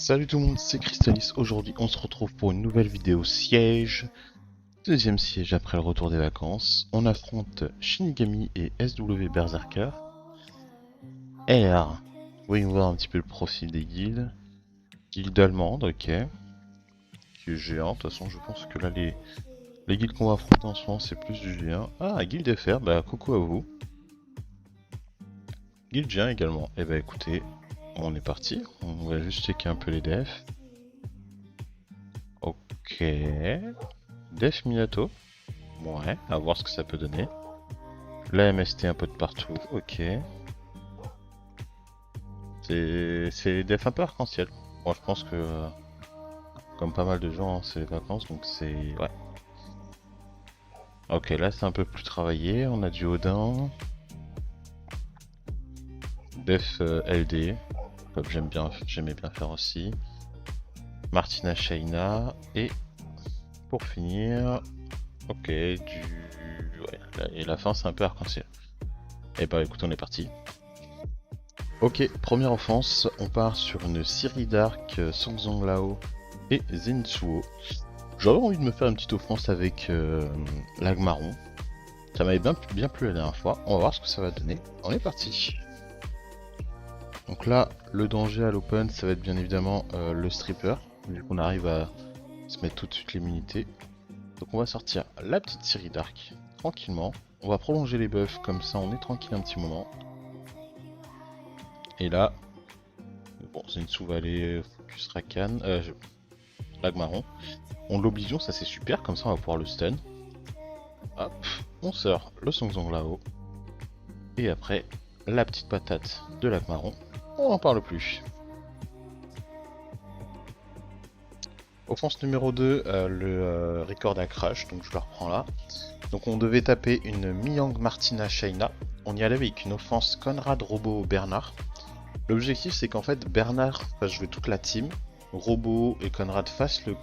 Salut tout le monde, c'est Crystalis. Aujourd'hui, on se retrouve pour une nouvelle vidéo siège. Deuxième siège après le retour des vacances. On affronte Shinigami et SW Berserker. Alors, voyons voir un petit peu le profil des guildes. Guilde allemande, ok. Qui est géant, de toute façon, je pense que là, les guildes qu'on va affronter en ce moment, c'est plus du G1. Ah, guilde FR, bah coucou à vous. Guilde G1 également. Et bah écoutez, on est parti. On va juste checker un peu les defs. Ok. Def Minato. Ouais, à voir ce que ça peut donner. La MST un peu de partout, ok. C'est def un peu arc-en-ciel. Moi je pense que, comme pas mal de gens, c'est les vacances, donc c'est... Ouais. Ok, là c'est un peu plus travaillé, on a du Odin. Def LD, comme j'aimais bien faire aussi. Martina Shaina, et pour finir... Ok, Ouais, et la fin c'est un peu arc-en-ciel. Et bah écoute, on est parti. Ok, première offense, on part sur une Siri Dark, Songzong Lao et Zensuo. J'avais envie de me faire une petite offense avec l'Agmaron. Ça m'avait bien plu la dernière fois. On va voir ce que ça va donner. On est parti. Donc là, le danger à l'open, ça va être bien évidemment le stripper. Vu qu'on arrive à se mettre tout de suite l'immunité. Donc on va sortir la petite Siri Dark tranquillement. On va prolonger les buffs comme ça, on est tranquille un petit moment. Et là, bon, Zensu va aller focus Rakan, l'Agmaron. On l'obligeon, ça c'est super, comme ça on va pouvoir le stun. Hop, on sort le Songzong Lao. Et après, la petite patate de l'Agmaron. On n'en parle plus. Offense numéro 2, le record à crash, donc je le reprends là. Donc on devait taper une Miyang Martina Shaina. On y allait avec une offense Conrad Robot Bernard. L'objectif c'est qu'en fait Bernard fasse jouer toute la team, Robot et Conrad fassent le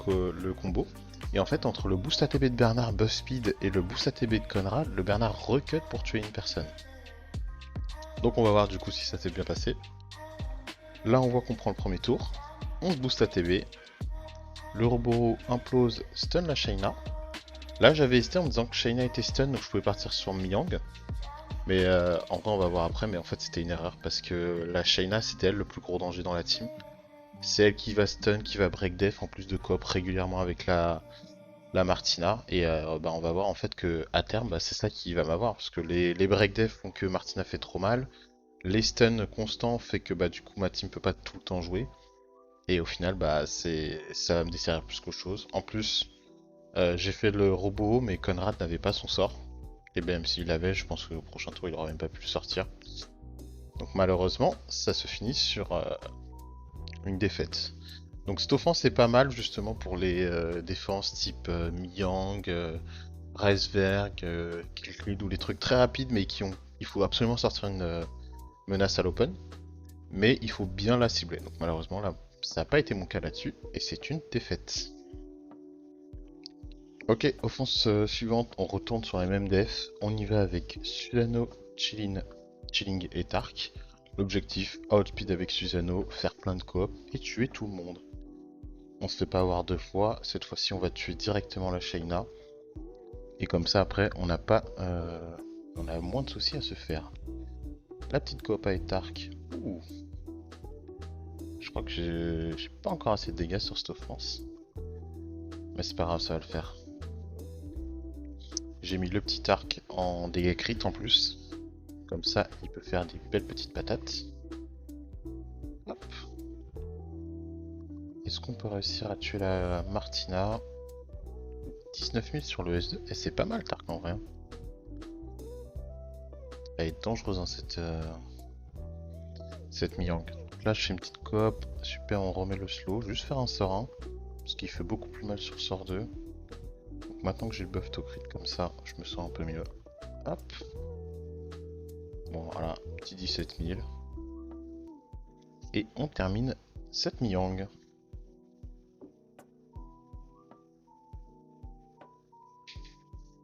combo. Et en fait entre le boost ATB de Bernard buff speed et le boost ATB de Conrad, le Bernard recut pour tuer une personne. Donc on va voir du coup si ça s'est bien passé. Là on voit qu'on prend le premier tour, on se boost ATB, le robot implose, stun la Shaina. Là j'avais hésité en me disant que Shaina était stun donc je pouvais partir sur Miyang. Mais en vrai on va voir après, mais en fait c'était une erreur parce que la Shaina c'était elle le plus gros danger dans la team. C'est elle qui va stun, qui va break def en plus de coop régulièrement avec la Martina. Et bah, on va voir en fait que à terme bah, c'est ça qui va m'avoir. Parce que les break def font que Martina fait trop mal. Les stuns constants fait que bah, du coup ma team peut pas tout le temps jouer. Et au final bah, ça va me desservir plus qu'autre chose. En plus j'ai fait le robot mais Conrad n'avait pas son sort. Et même s'il l'avait je pense qu'au prochain tour il aurait même pas pu le sortir. Donc malheureusement ça se finit sur une défaite. Donc cette offense est pas mal justement pour les défenses type Miyang, Reisberg, Killgrid ou les trucs très rapides mais il faut absolument sortir une menace à l'open. Mais il faut bien la cibler. Donc malheureusement là ça n'a pas été mon cas là-dessus et c'est une défaite. Ok, offense suivante, on retourne sur les mêmes defs. On y va avec Susanoo, Chilling et Tark. L'objectif, outspeed avec Susanoo, faire plein de coop et tuer tout le monde. On se fait pas avoir deux fois, cette fois-ci on va tuer directement la Shaina. Et comme ça après on n'a pas... on a moins de soucis à se faire. La petite coop avec Tark. Ouh. Je crois que j'ai pas encore assez de dégâts sur cette offense. Mais c'est pas grave, ça va le faire. J'ai mis le petit arc en dégâts crit en plus. Comme ça, il peut faire des belles petites patates. Hop. Est-ce qu'on peut réussir à tuer la Martina? 19 000 sur le S2. Et c'est pas mal, Tark en vrai. Elle est dangereuse dans cette Miyang. Donc là, je fais une petite coop. Super, on remet le slow. Juste faire un sort 1. Parce qu'il fait beaucoup plus mal sur sort 2. Donc maintenant que j'ai le buff to crit comme ça, je me sens un peu mieux. Hop. Bon, voilà, petit 17 000. Et on termine cette Miyang.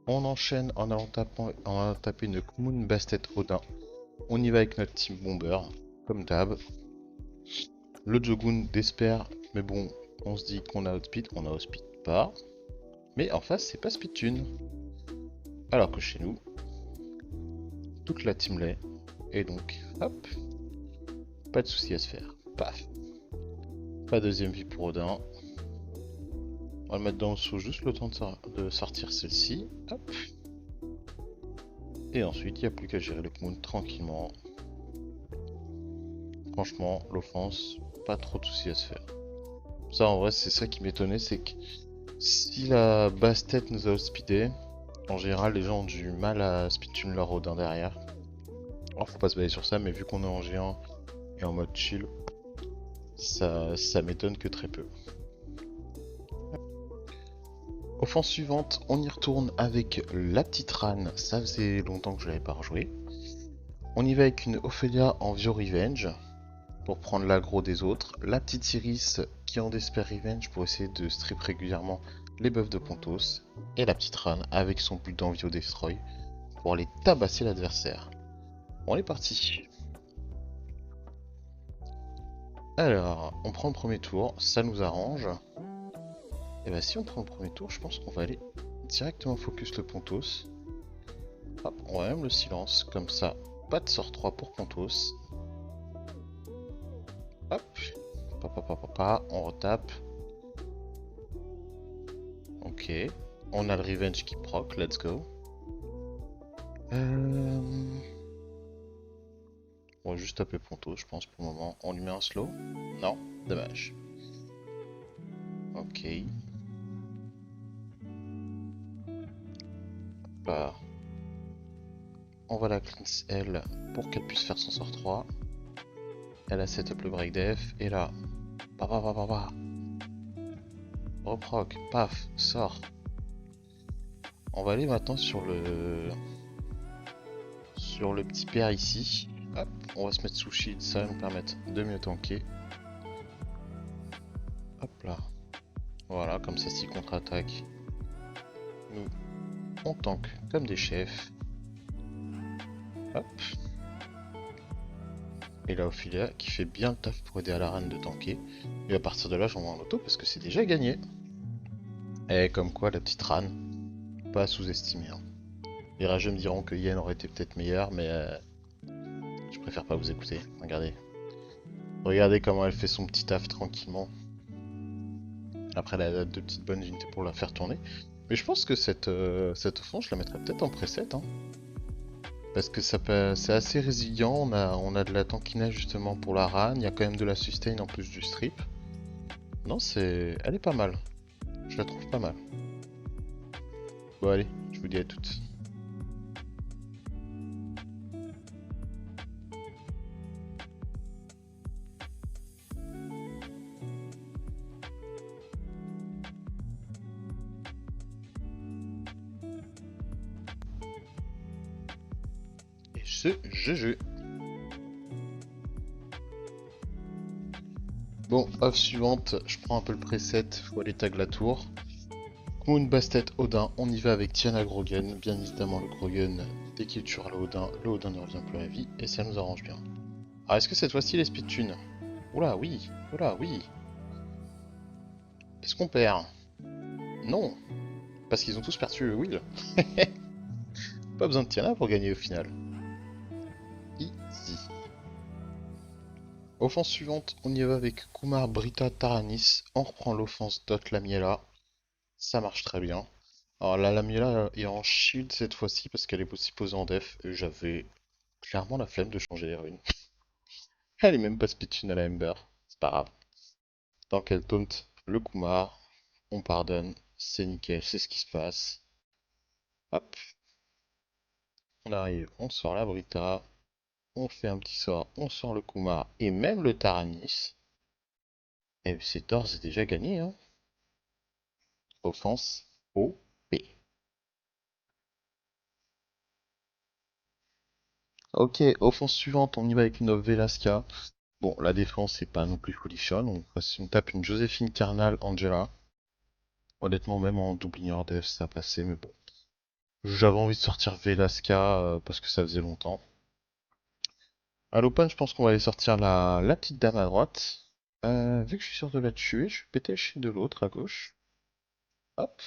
On enchaîne en allant taper une Kmoon Bastet Odin. On y va avec notre team bomber, comme d'hab. Le Jogun d'Esper Mais bon, on se dit qu'on a outspeed, on a outspeed pas. Mais en face, c'est pas speedtune. Alors que chez nous, toute la team l'est. Et donc, hop, pas de souci à se faire. Paf. Pas deuxième vie pour Odin. On va le mettre dans le seau juste le temps de sortir celle-ci. Hop. Et ensuite, il n'y a plus qu'à gérer le Moon tranquillement. Franchement, l'offense, pas trop de soucis à se faire. Ça, en vrai, c'est ça qui m'étonnait, c'est que si la basse tête nous a outspeedé, en général, les gens ont du mal à speedtune leur Odin derrière. Alors, faut pas se baser sur ça, mais vu qu'on est en G1 et en mode chill, ça m'étonne que très peu. Offense suivante, on y retourne avec la petite Ran, ça faisait longtemps que je l'avais pas rejoué. On y va avec une Ophelia en Vio Revenge, pour prendre l'aggro des autres. La petite Iris qui en Despair Revenge pour essayer de strip régulièrement les buffs de Pontos. Et la petite Ran avec son but d'Envio Destroy pour aller tabasser l'adversaire. On est parti. Alors, on prend le premier tour, ça nous arrange. Et bah si on prend le premier tour, je pense qu'on va aller directement focus le Pontos. Hop, on va même le silence, comme ça, pas de sort 3 pour Pontos. Hop, on retape. Ok, on a le Revenge qui proc, let's go. On va juste taper Pontos, je pense, pour le moment. On lui met un slow? Non, dommage. Ok. Bah, on va la cleanse elle pour qu'elle puisse faire son sort 3. Elle a setup le break def et là, reproc, paf, sort. On va aller maintenant sur le petit père ici. Hop, on va se mettre sous shield, ça va nous permettre de mieux tanker. Hop là. Voilà, comme ça si contre-attaque, nous on tank comme des chefs. Hop. Et là Ophelia qui fait bien le taf pour aider à la reine de tanker. Et à partir de là j'envoie un auto parce que c'est déjà gagné. Et comme quoi la petite Ran, pas à sous-estimer. Hein. Les rageux me diront que Yen aurait été peut-être meilleur, mais je préfère pas vous écouter. Regardez. Regardez comment elle fait son petit taf tranquillement. Après elle a deux petites bonnes unités pour la faire tourner. Mais je pense que cette offense je la mettrais peut-être en preset. Hein. Parce que c'est assez résilient, on a de la tankina justement pour la Ran, il y a quand même de la sustain en plus du strip. Non, elle est pas mal. Je la trouve pas mal. Bon allez, je vous dis à toutes. Et ce jeu. Bon, off suivante, je prends un peu le preset, faut aller tag la tour. Moon, Bastet, Odin, on y va avec Tiana Grogan. Bien évidemment, le Grogan, dès qu'il tuera le Odin ne revient plus à la vie, et ça nous arrange bien. Alors, est-ce que cette fois-ci, les speedtunes? Oula, oui, oula, oui. Est-ce qu'on perd? Non, parce qu'ils ont tous perdu Will. Pas besoin de Tiana pour gagner au final. Easy. Offense suivante, on y va avec Kumar, Brita, Taranis. On reprend l'offense Dot Lamiela. Ça marche très bien. Alors la Lamiela est en shield cette fois-ci parce qu'elle est aussi posée en def. Et j'avais clairement la flemme de changer les runes. Elle est même pas speedtune à la Ember. C'est pas grave. Tant qu'elle taunt le Kumar, on pardonne. C'est nickel, c'est ce qui se passe. Hop. On arrive, on sort la Brita. On fait un petit sort, on sort le Kumar et même le Taranis. Et c'est d'ores et déjà gagné, hein. Offense OP. Ok, offense suivante, on y va avec une Velasca. Bon, la défense, c'est pas non plus folichonne. On tape une Joséphine Carnal Angela. Honnêtement, même en double ignore def, ça passait, mais bon. J'avais envie de sortir Velasca parce que ça faisait longtemps. À l'open, je pense qu'on va aller sortir la petite dame à droite. Vu que je suis sûr de la tuer, je vais péter le shield de l'autre à gauche. Hop,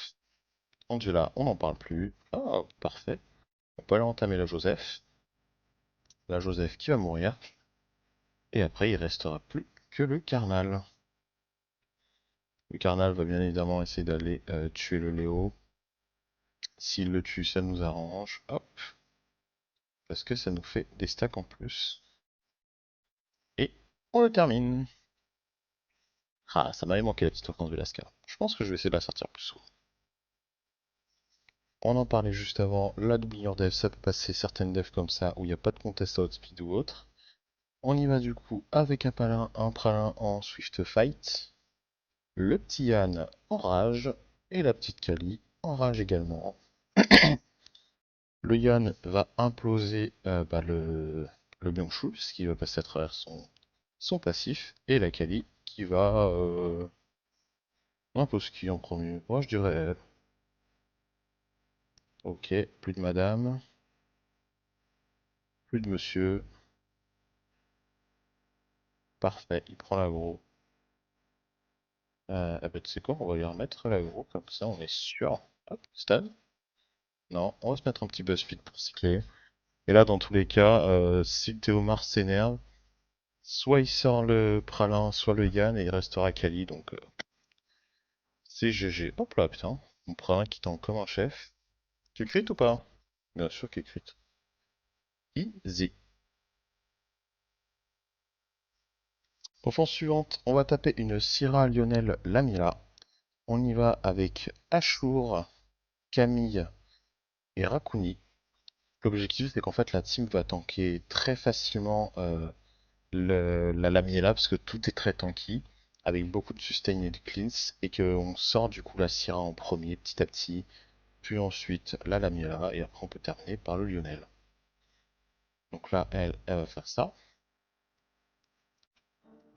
Angela, on n'en parle plus. Ah, parfait. On peut aller entamer la Joseph. La Joseph qui va mourir. Et après, il restera plus que le Carnal. Le Carnal va bien évidemment essayer d'aller tuer le Léo. S'il le tue, ça nous arrange. Hop, parce que ça nous fait des stacks en plus. Et on le termine. Ah, ça m'avait manqué la petite offense de Lascar. Je pense que je vais essayer de la sortir plus souvent. On en parlait juste avant, la doublure dev, ça peut passer certaines devs comme ça, où il n'y a pas de contest outspeed ou autre. On y va du coup avec un pralin en Swift Fight, le petit Yann en rage, et la petite Kali en rage également. Le Yann va imploser le Byung-Chul, ce qui va passer à travers son passif, et la Kali qui va... On impose qui en premier? Moi je dirais elle. Ok, plus de madame, plus de monsieur. Parfait, il prend l'aggro. Ah bah tu sais quoi, on va lui remettre l'aggro, comme ça on est sûr. Hop, stun. Non, on va se mettre un petit buzz speed pour cycler. Et là, dans tous les cas, si le Théomar s'énerve, soit il sort le Pralin, soit le Yann, et il restera Kali, donc c'est GG. Hop là, putain, mon Pralin qui tend comme un chef. Tu crit ou pas? Bien sûr qu'il crit. Easy. Offense suivante, on va taper une Syrah Lionel Lamila. On y va avec Ashur, Camille et Rakuni. L'objectif, c'est qu'en fait, la team va tanker très facilement la Lamiela, parce que tout est très tanky, avec beaucoup de sustain et de cleans, et qu'on sort du coup la Syrah en premier, petit à petit, puis ensuite la Lamiela, et après on peut terminer par le Lionel. Donc là, elle va faire ça.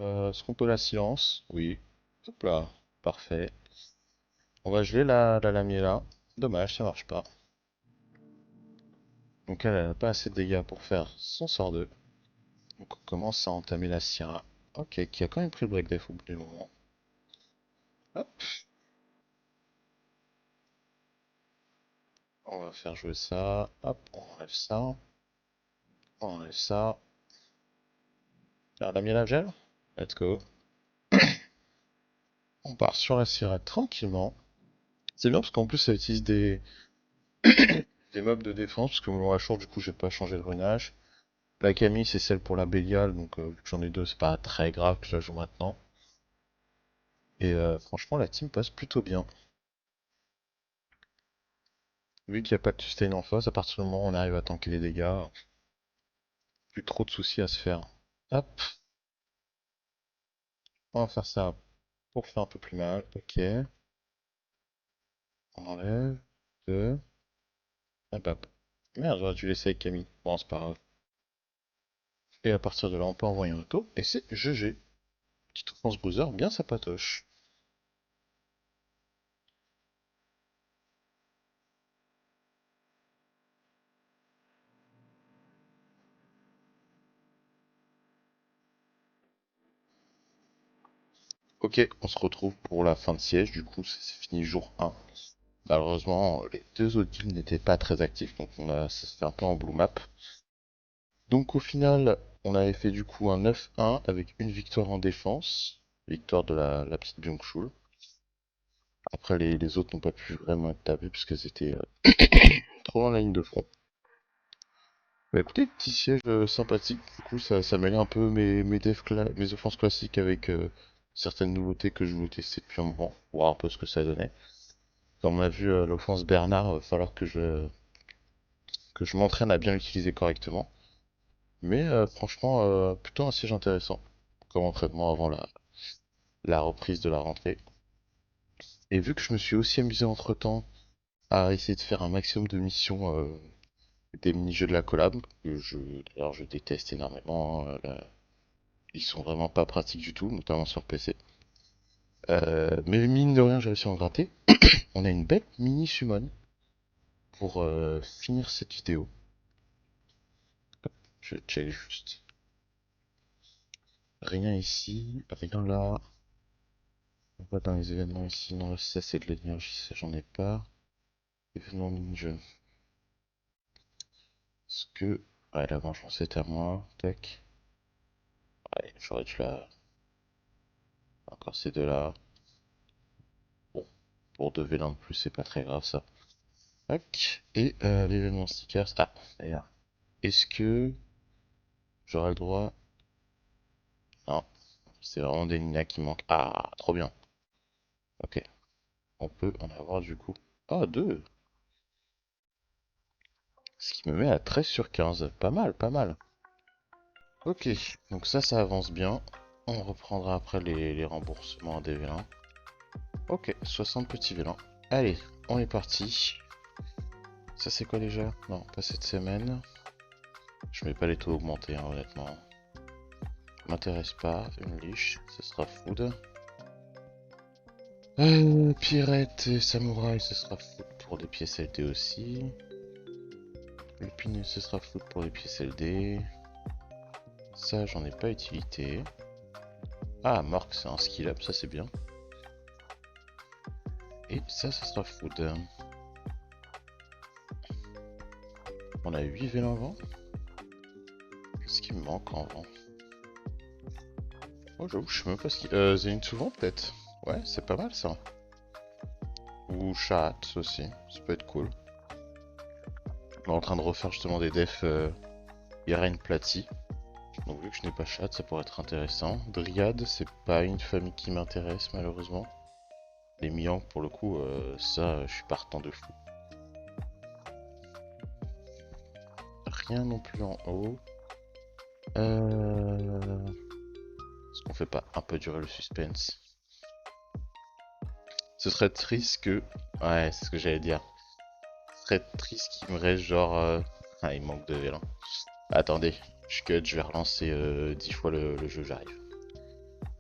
Est-ce qu'on peut la silence? Oui. Hop là, parfait. On va geler la Lamiela. Dommage, ça marche pas. Donc elle n'a pas assez de dégâts pour faire son sort 2. Donc on commence à entamer la Syrah. Ok, qui a quand même pris le break def au bout du moment. Hop, on va faire jouer ça. Hop, on enlève ça. On enlève ça. Ah, la mienne à gel. Let's go. On part sur la Syrah tranquillement. C'est bien parce qu'en plus ça utilise des mobs de défense. Parce que mon Ashur, du coup, j'ai pas changé de runage. La Camille, c'est celle pour la Bélial. Donc vu que j'en ai deux, c'est pas très grave que je la joue maintenant. Et franchement, la team passe plutôt bien. Vu qu'il n'y a pas de sustain en face, à partir du moment où on arrive à tanker les dégâts, plus trop de soucis à se faire. Hop, on va faire ça pour faire un peu plus mal. Ok, on enlève. Deux. Hop, hop. Merde, j'aurais dû laisser avec Camille. Bon, c'est pas grave. Et à partir de là, on peut envoyer un auto, et c'est GG. Petite offense bruiser, bien sympatoche. Ok, on se retrouve pour la fin de siège, du coup, c'est fini jour 1. Malheureusement, les deux autres guilds n'étaient pas très actifs, donc ça se fait un peu en blue map. Donc au final, on avait fait du coup un 9-1 avec une victoire en défense, victoire de la petite Byung-Chul. Après, les autres n'ont pas pu vraiment être tapés puisqu'elles étaient trop en ligne de front. Bah écoutez, petit siège sympathique, du coup ça mêlait un peu mes offenses classiques avec certaines nouveautés que je voulais tester depuis un moment, voir un peu ce que ça donnait. Comme on a vu l'offense Bernard, il va falloir que je m'entraîne à bien l'utiliser correctement. Mais franchement, plutôt un siège intéressant comme entraînement avant la reprise de la rentrée. Et vu que je me suis aussi amusé entre-temps à essayer de faire un maximum de missions, des mini-jeux de la collab, d'ailleurs je déteste énormément, hein, ils sont vraiment pas pratiques du tout, notamment sur PC. Mais mine de rien, j'ai réussi à en gratter. On a une belle mini-summon pour finir cette vidéo. Je check juste. Rien ici, rien là. On va dans les événements ici. Non, ça c'est de l'énergie, ça j'en ai pas. Événements mini-jeux. Est-ce que... Ouais, la vengeance est à moi. Tac. Ouais, j'aurais dû la... Encore ces deux-là. Bon, pour deux vélins de plus, c'est pas très grave ça. Tac. Et l'événement stickers. Ah, d'ailleurs. Est-ce que j'aurai le droit... Non, c'est vraiment des Nina qui manquent. Ah, trop bien. Ok, on peut en avoir du coup. Ah, deux. Ce qui me met à 13 sur 15. Pas mal, pas mal. Ok, donc ça avance bien. On reprendra après les remboursements des vélins. Ok, 60 petits vélins. Allez, on est parti. Ça c'est quoi déjà? Non, pas cette semaine. Je mets pas les taux augmentés, hein, honnêtement. M'intéresse pas. Une liche, ce sera food. Pirate et samouraï, ce sera food pour des pièces LD aussi. Épineux, ce sera food pour les pièces LD. Ça, j'en ai pas utilité. Ah, Mork, c'est un skill up, ça c'est bien. Et ça sera food. On a 8 vélins en vent. Qu'est-ce qui me manque en vent? Oh, j'avoue, je sais même pas ce qui... Zénith souvent, peut-être. Ouais, c'est pas mal, ça. Ou chat aussi, ça peut être cool. On est en train de refaire justement des defs Yaren Plati. Donc vu que je n'ai pas chat, ça pourrait être intéressant. Dryad, c'est pas une famille qui m'intéresse, malheureusement. Les Miang, pour le coup, ça, je suis partant de fou. Rien non plus en haut. Est-ce qu'on fait pas un peu durer le suspense? Ce serait triste que... Ouais, c'est ce que j'allais dire. Ce serait triste qu'il me reste genre... Ah, il manque de vélin. Attendez, je cut, je vais relancer 10 fois le jeu, j'arrive.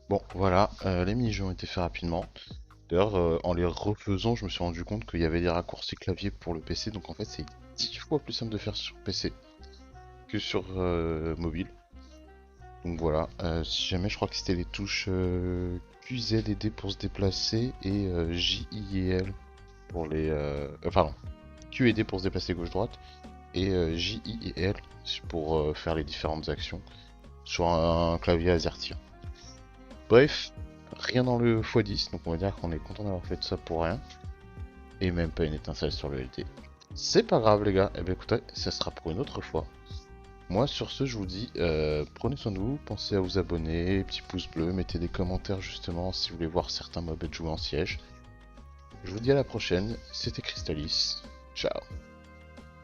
Bon, voilà, les mini-jeux ont été faits rapidement. D'ailleurs, en les refaisant, je me suis rendu compte qu'il y avait des raccourcis clavier pour le PC, donc en fait c'est 10 fois plus simple de faire sur PC que sur mobile. Donc voilà, si jamais je crois que c'était les touches Q, Z et D pour se déplacer et J, I et L pour les... pardon, Q et D pour se déplacer gauche-droite et J, I et L pour faire les différentes actions sur un clavier AZERTY. Bref, rien dans le x10, donc on va dire qu'on est content d'avoir fait tout ça pour rien. Et même pas une étincelle sur le LT. C'est pas grave les gars, et bien écoutez, ça sera pour une autre fois. Moi sur ce je vous dis, prenez soin de vous, pensez à vous abonner, petit pouce bleu, mettez des commentaires justement si vous voulez voir certains mobs jouer en siège. Je vous dis à la prochaine, c'était Crystalis, ciao.